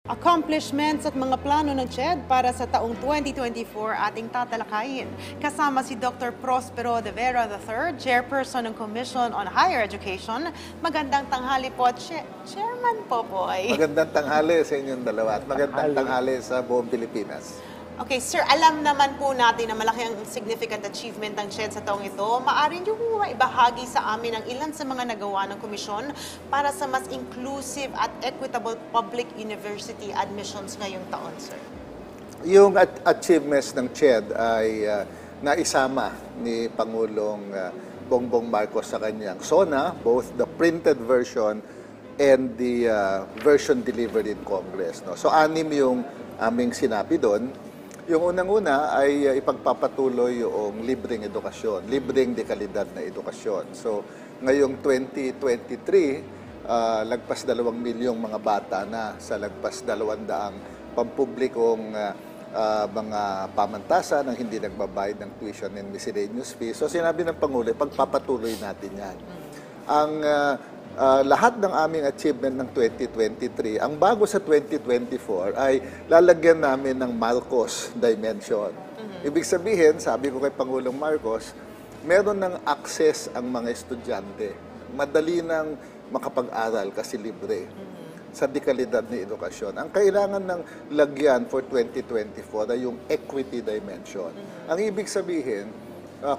Accomplishments at mga plano ng CHED para sa taong 2024 ating tatalakayin. Kasama si Dr. Prospero de Vera III, Chairperson ng Commission on Higher Education. Magandang tanghali po, Chairman Popoy. Magandang tanghali sa inyong dalawa at magandang tanghali sa buong Pilipinas. Okay, sir, alam naman po natin na malaki ang significant achievement ng CHED sa taong ito. Maaari niyo po ibahagi sa amin ang ilan sa mga nagawa ng komisyon para sa mas inclusive at equitable public university admissions ngayong taon, sir? Yung achievements ng CHED ay naisama ni Pangulong Bongbong Marcos sa kanyang SONA, both the printed version and the version delivered in Congress. No? So, 6 yung aming sinabi doon. Yung unang-una ay ipagpapatuloy yung libreng edukasyon, libreng dekalidad na edukasyon. So, ngayong 2023, lagpas 2 milyong mga bata na sa lagpas 200 pampublikong mga pamantasan ang hindi nagbabayad ng tuition and miscellaneous fees. So, sinabi ng Pangulo, pagpapatuloy natin yan. Ang lahat ng aming achievement ng 2023, ang bago sa 2024 ay lalagyan namin ng Marcos dimension. Ibig sabihin, sabi ko kay Pangulong Marcos, meron ng access ang mga estudyante. Madali nang makapag-aral kasi libre sa dekalidad ng edukasyon. Ang kailangan ng lagyan for 2024 ay yung equity dimension. Ang ibig sabihin,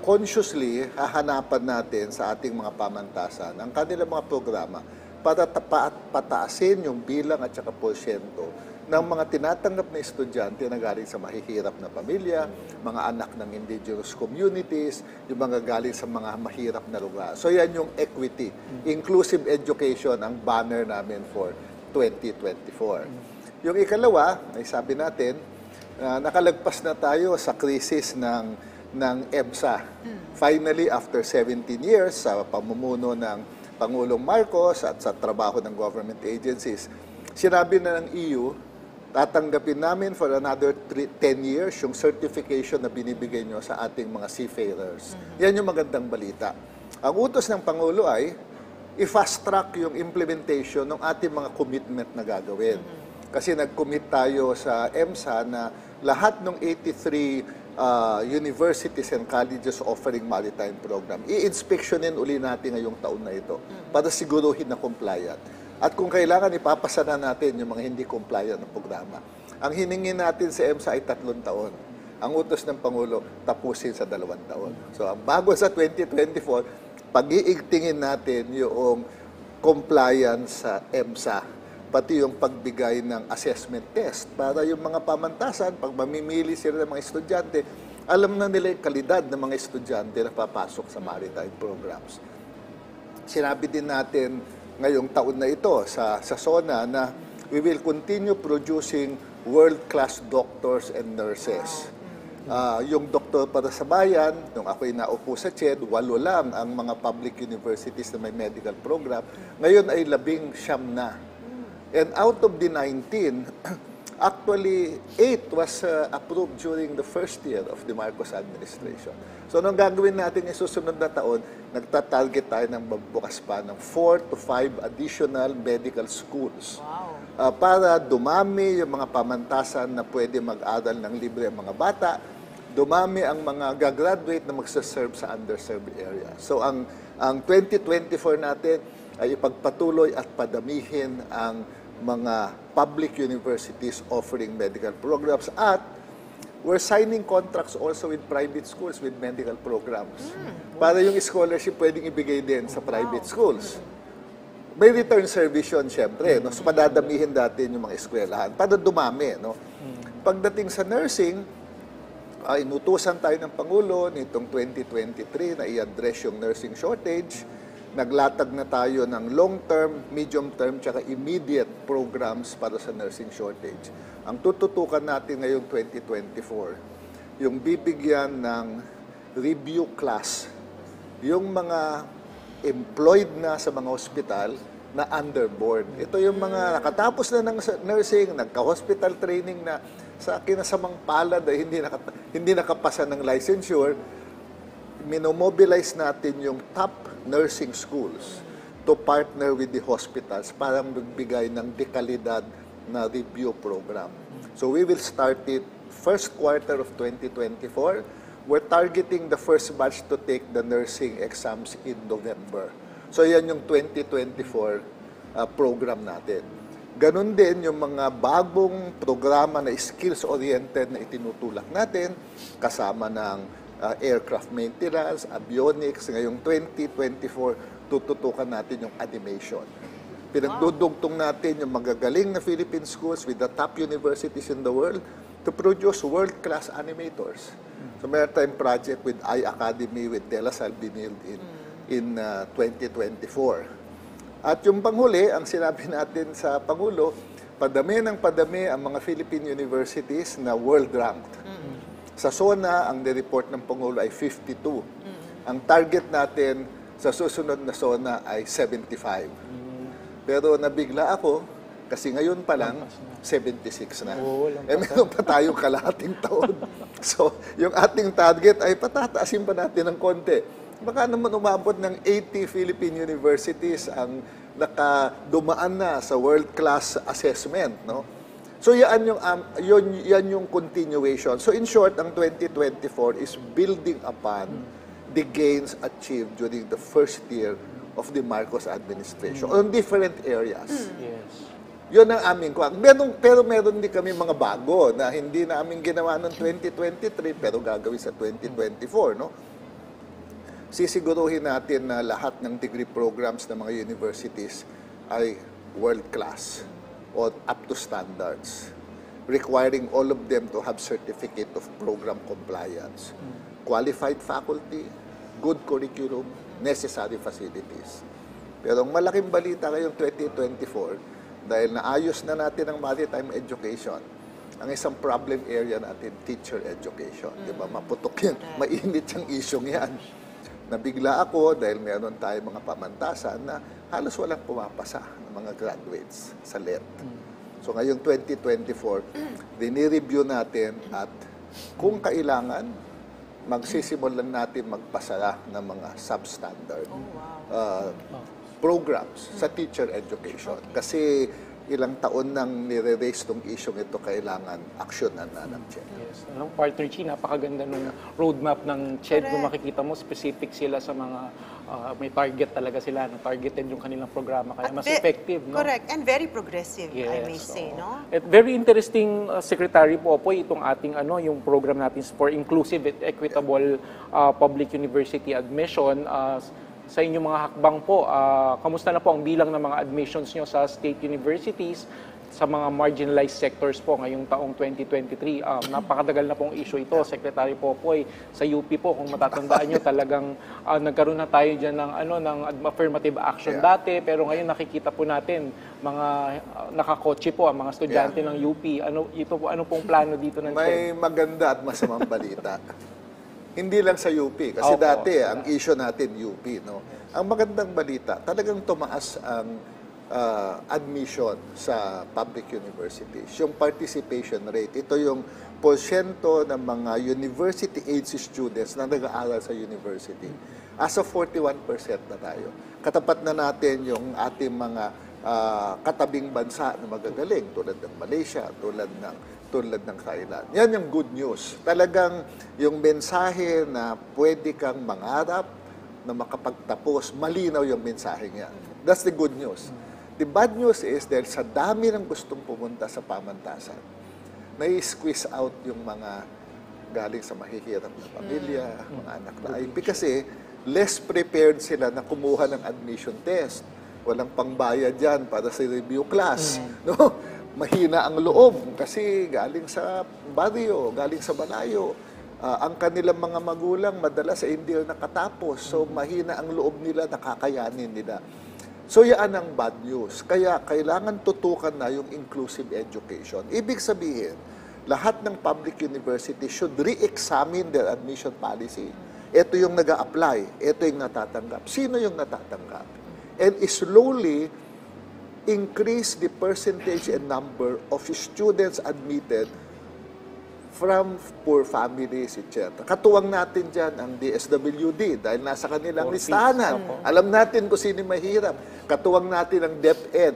consciously hahanapan natin sa ating mga pamantasan ang kanilang mga programa para pataasin yung bilang at saka porsyento ng mga tinatanggap na estudyante na galing sa mahihirap na pamilya, mga anak ng indigenous communities, yung mga galing sa mga mahirap na lugar. So yan yung equity. Inclusive education ang banner namin for 2024. Yung ikalawa, ay sabi natin, nakalagpas na tayo sa krisis ng EBSA. Finally, after 17 years sa pamumuno ng Pangulong Marcos at sa trabaho ng government agencies, sinabi na ng EU, tatanggapin namin for another 10 years yung certification na binibigay nyo sa ating mga seafarers. Yan yung magandang balita. Ang utos ng Pangulo ay i-fast track yung implementation ng ating mga commitment na gagawin. Kasi nag-commit tayo sa EMSA na lahat ng 83 universities and colleges offering maritime program, i-inspectionin uli natin ngayong taon na ito para siguruhin na compliant. At kung kailangan, ipapasa na natin yung mga hindi compliant na programa. Ang hiningi natin sa EMSA ay 3 taon. Ang utos ng Pangulo, tapusin sa 2 taon. So, ang bago sa 2024, pag-iigtingin natin yung compliance sa EMSA, pati yung pagbigay ng assessment test para yung mga pamantasan, pag mamimili sila ng mga estudyante, alam na nila yung kalidad ng mga estudyante na papasok sa maritime programs. Sinabi din natin ngayong taon na ito sa SONA na we will continue producing world-class doctors and nurses. Yung doktor para sa bayan, nung ako'y naupo sa CHED, 8 lang ang mga public universities na may medical program. Ngayon ay 19 na. And out of the 19, actually 8 was approved during the first year of the Marcos administration. So, anong gagawin natin yung susunod na taon? Nagtatarget tayo ng magbukas pa ng 4 to 5 additional medical schools. Wow. Para dumami yung mga pamantasan na pwede mag-aral ng libre ang mga bata, dumami ang mga gagraduate na magsaserve sa underserved area. So, ang 2024 natin ay ipagpatuloy at padamihin ang mga public universities offering medical programs at we're signing contracts also with private schools with medical programs. Para yung scholarship pwedeng ibigay din sa private schools. May return service yun, syempre. No? So, padadamihin natin yung mga eskwelahan para dumami. No? Pagdating sa nursing, inutusan tayo ng Pangulo nitong 2023 na i-address yung nursing shortage. Naglatag na tayo ng long-term, medium-term, tsaka immediate programs para sa nursing shortage. Ang tututukan natin ngayong 2024, yung bibigyan ng review class, yung mga employed na sa mga hospital na underboard. Ito yung mga nakatapos na ng nursing, nagka-hospital training na sa kinasamang palad ay hindi nakapasa ng licensure, minomobilize natin yung top nursing schools to partner with the hospitals para magbigay ng dekalidad na review program. So we will start it first quarter of 2024. We're targeting the first batch to take the nursing exams in November. So yan yung 2024 program natin. Ganon din yung mga bagong programa na skills-oriented na itinutulak natin, kasama ng aircraft maintenance, avionics. Ngayong 2024, tututukan natin yung animation. Pinagdudugtong natin yung magagaling na Philippine schools with the top universities in the world to produce world-class animators. So meron tayong project with iAcademy, with De La Salle Binil in 2024. At yung panghuli, ang sinabi natin sa Pangulo, padami ng padami ang mga Philippine universities na world-ranked. Sa SONA, ang nireport ng Pangulo ay 52. Ang target natin sa susunod na SONA ay 75. Pero nabigla ako, kasi ngayon pa lang, 76 na. Meron pa tayong kalahating taon. So, yung ating target ay patataasin pa natin ng konti. Baka naman umabot ng 80 Philippine universities ang nakadumaan na sa world-class assessment, no? So yan yung continuation. So in short, ang 2024 is building upon the gains achieved during the first year of the Marcos administration on different areas. Yes. Yun ang aming kuwang. Pero meron din kami mga bago na hindi namin ginawa noong 2023 pero gagawin sa 2024, no? Sisiguruhin natin na lahat ng degree programs ng mga universities ay world-class or up to standards, requiring all of them to have certificate of program compliance, qualified faculty, good curriculum, necessary facilities. Pero ang malaking balita ngayong 2024, dahil naayos na natin ang maritime education, ang isang problem area natin, teacher education. Diba? Maputok yan, mainit yung isyong yan. Nabigla ako dahil meron tayong mga pamantasan na halos walang pumapasa ng mga graduates sa LET. So ngayong 2024, dinireview natin at kung kailangan, magsisimulan natin magpasara ng mga substandard programs sa teacher education. Kasi ilang taon nang nire-raise tong isyong ito, kailangan aksyonan na ng CHED. Yes. Anong partner Chi, napakaganda ng roadmap ng CHED. Kung makikita mo, specific sila sa mga, may target talaga sila, no? Targeted yung kanilang programa, kaya mas effective. No? Correct, and very progressive, Yes, I may say, no? At very interesting, Secretary Popoy, itong ating yung program natin for inclusive at equitable public university admission. Sa inyong mga hakbang po, kamusta na po ang bilang ng mga admissions nyo sa state universities, sa mga marginalized sectors po ngayong taong 2023? Napakadagal na pong issue ito, Secretary Popoy. Sa UP po, kung matatandaan nyo, talagang nagkaroon na tayo dyan ng affirmative action dati, pero ngayon nakikita po natin, mga nakakotse po ang mga estudyante ng UP. Ano pong plano dito ng May maganda at masamang balita. Hindi lang sa UP, kasi dati ang issue natin UP, no. Ang magandang balita, talagang tumaas ang admission sa public universities. Yung participation rate, ito yung porsyento ng mga university-age students na nag-aaral sa university. As of 41% na tayo. Katapat na natin yung ating mga katabing bansa na magagaling, tulad ng Malaysia, tulad ng Thailand. Yan yung good news. Talagang yung mensahe na pwede kang mangarap na makapagtapos, malinaw yung mensahe niya. That's the good news. The bad news is dahil sa dami ng gustong pumunta sa pamantasan, nai-squeeze out yung mga galing sa mahihirap na pamilya, mga anak na IP, kasi less prepared sila na kumuha ng admission test. Walang pangbayad dyan para sa review class. No? Mahina ang loob kasi galing sa baryo, galing sa malayo. Ang kanilang mga magulang madalas ay hindi nakatapos. So mahina ang loob nila, nakakayanin nila. So yan ang bad news. Kaya kailangan tutukan na yung inclusive education. Ibig sabihin, lahat ng public university should re-examine their admission policy. Ito yung nag-a-apply, ito yung natatanggap. Sino yung natatanggap? And slowly increase the percentage and number of students admitted from poor families, etc. Katuwang natin dyan ang DSWD dahil nasa kanilang listahanan. Alam natin kung sino mahirap. Katuwang natin ang DepEd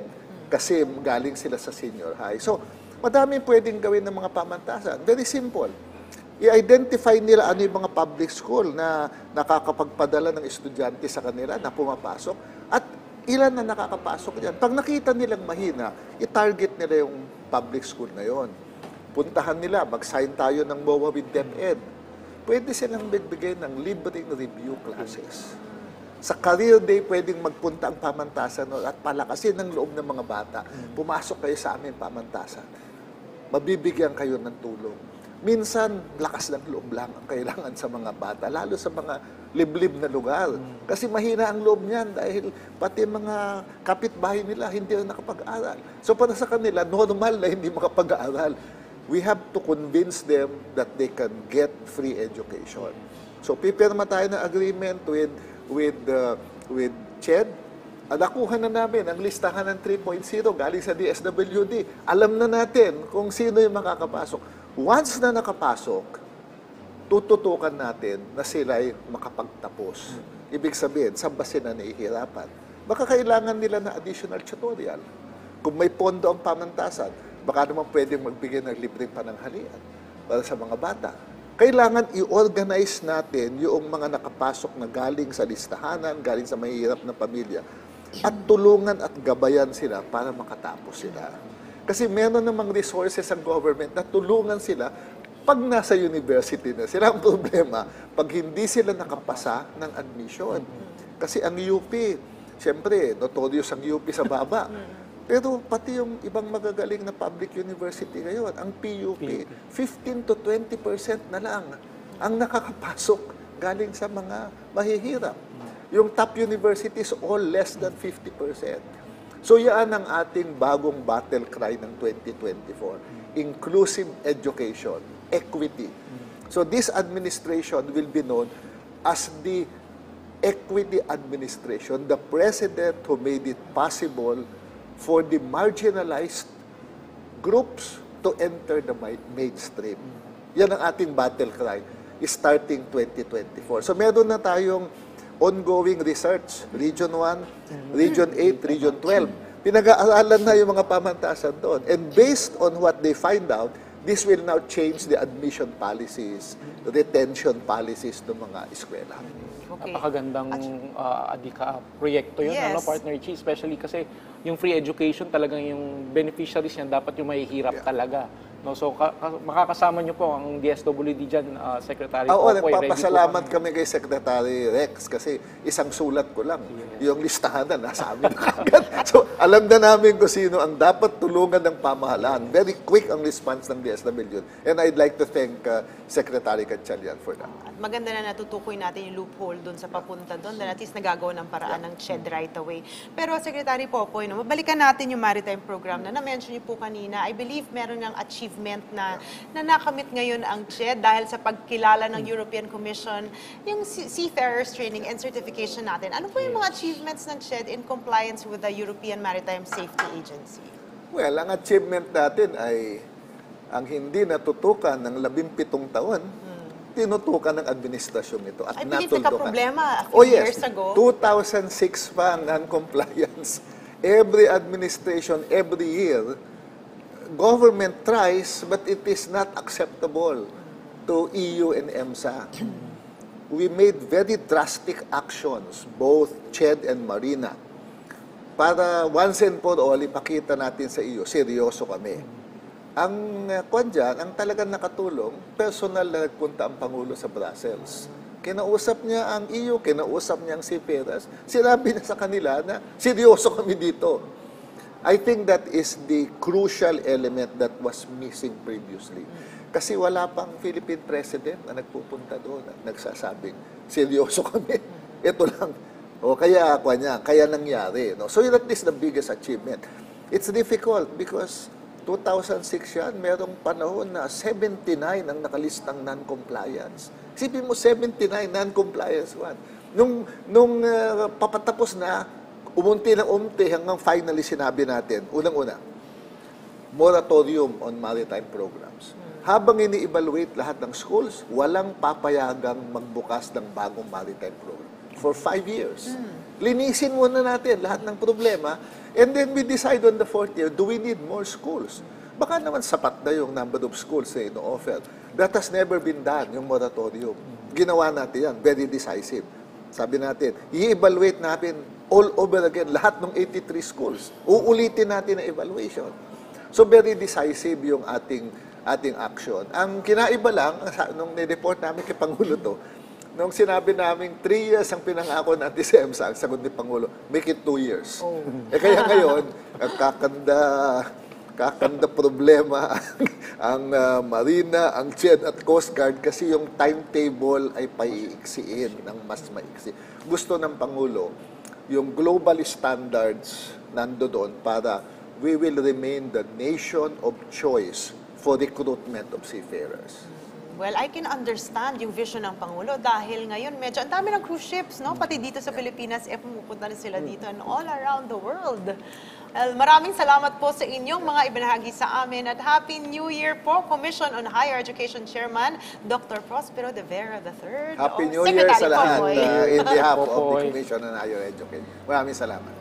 kasi galing sila sa senior high. So, madami pwedeng gawin ng mga pamantasan. Very simple. I-identify nila ano yung mga public school na nakakapagpadala ng estudyante sa kanila na pumapasok at ilan na nakakapasok yan. Pag nakita nilang mahina, i-target nila yung public school na yon. Puntahan nila, mag-sign tayo ng MOA with DepEd. Pwede silang magbigay ng libreng review classes. Sa career day, pwedeng magpunta ang pamantasan at palakasin ng loob ng mga bata. Pumasok kayo sa aming pamantasan. Mabibigyan kayo ng tulong. Minsan, lakas ng loob lang ang kailangan sa mga bata, lalo sa mga liblib na lugar. Kasi mahina ang loob niyan dahil pati mga kapitbahay nila hindi na nakapag-aral. So para sa kanila, normal na hindi makapag-aral. We have to convince them that they can get free education. So pipirma tayo ng agreement with CHED. Nakuha na namin ang listahan ng 3.0 galing sa DSWD. Alam na natin kung sino yung makakapasok. Once na nakapasok, tututukan natin na sila ay makapagtapos. Ibig sabihin, saan ba sila nahihirapan? Baka kailangan nila na additional tutorial. Kung may pondo ang pamantasan, baka naman pwedeng magbigay ng libreng pananghalian para sa mga bata. Kailangan i-organize natin yung mga nakapasok na galing sa listahanan, galing sa mahihirap na pamilya, at tulungan at gabayan sila para makatapos sila. Kasi meron namang resources ang government na tulungan sila pag nasa university na sila. Ang problema, pag hindi sila nakapasa ng admission. Kasi ang UP, siyempre, notorious ang UP sa baba. Pero pati yung ibang magagaling na public university ngayon, ang PUP, 15 to 20% na lang ang nakakapasok galing sa mga mahihirap. Yung top universities, all less than 50%. So yan ang ating bagong battle cry ng 2024. Inclusive education, equity. So this administration will be known as the Equity Administration, the president who made it possible for the marginalized groups to enter the mainstream. Yan ang ating battle cry starting 2024. So meron na tayong ongoing research, Region 1, Region 8, Region 12. Pinag-aaralan na yung mga pamantasan doon. And based on what they find out, this will now change the admission policies, retention policies ng mga eskwela. Okay. Napakagandang proyekto yun, Yes. Partner Chi, especially kasi yung free education talagang yung beneficiaries niyan dapat yung mahihirap talaga. No, so makakasama niyo po ang DSWD dyan, Secretary Oo, Popoy. nagpapasalamat kami kay Secretary Rex kasi isang sulat ko lang. Yung listahan na nasa amin agad. So, alam na namin kung sino ang dapat tulungan ng pamahalaan. Very quick ang response ng DSWD. And I'd like to thank Secretary Gatchalian for that. At maganda na natutukoy natin yung loophole doon sa papunta doon, dahil at least nagagawa ng paraan ng CHED right away. Pero Secretary Popoy, no, mabalikan natin yung maritime program na na-mention niyo po kanina. I believe meron ng achievement na nakamit ngayon ang CHED dahil sa pagkilala ng European Commission, yung Seafarers Training and Certification natin. Ano po yung mga achievements ng CHED in compliance with the European Maritime Safety Agency? Well, ang achievement natin ay ang hindi natutukan ng 17 taon, tinutukan ng administrasyon ito at I believe natuldukan. nagka-problema a few years ago. 2006 pa ang non-compliance. Every administration, every year, government tries, but it is not acceptable to EU and EMSA. We made very drastic actions, both CHED and Marina, para once and for all, ipakita natin sa EU, seryoso kami. Ang dyan, ang talagang nakatulong, personal na nagpunta ang Pangulo sa Brussels. Kinausap niya ang EU, kinausap niya ang seafarers. Sinabi niya sa kanila na seryoso kami dito. I think that is the crucial element that was missing previously. Kasi wala pang Philippine President na nagpupunta doon at nagsasabing, seryoso kami. Ito lang. O kaya nangyari. No? So that is the biggest achievement. It's difficult because 2006 yan, merong panahon na 79 ang nakalistang non-compliance. Isipin mo, 79 non-compliance one. Nung papatapos na, umunti ng umti hanggang finally sinabi natin, unang-una, moratorium on maritime programs. Habang ini-evaluate lahat ng schools, walang papayagang magbukas ng bagong maritime program. For 5 years. linisin muna natin lahat ng problema, and then we decide on the fourth year, do we need more schools? Baka naman sapat na yung number of schools na ino-offer. That has never been done, yung moratorium. Ginawa natin yan, very decisive. Sabi natin, i-evaluate natin all over again, lahat ng 83 schools. Uulitin natin ang evaluation. So very decisive yung ating action. Ang kinaiba lang, nung nireport namin kay Pangulo to, nung sinabi namin 3 years ang pinangako natin sa EMSA, ang sagot ni Pangulo, make it 2 years. Kaya ngayon, kakanda problema ang Marina, ang CHED at Coast Guard kasi yung timetable ay paiiksiin ng mas maiksi. Gusto ng Pangulo, yung global standards nandoon para we will remain the nation of choice for recruitment of seafarers. Well, I can understand yung vision ng Pangulo dahil ngayon medyo ang dami ng cruise ships, no? Pati dito sa Pilipinas, pumupunta na sila dito and all around the world. Well, maraming salamat po sa inyong mga ibinahagi sa amin at Happy New Year po, Commission on Higher Education Chairman, Dr. Prospero de Vera III. Happy o New Year sa Secretary lahat Popoy. in behalf of the Popoy. Commission on Higher Education. Maraming salamat.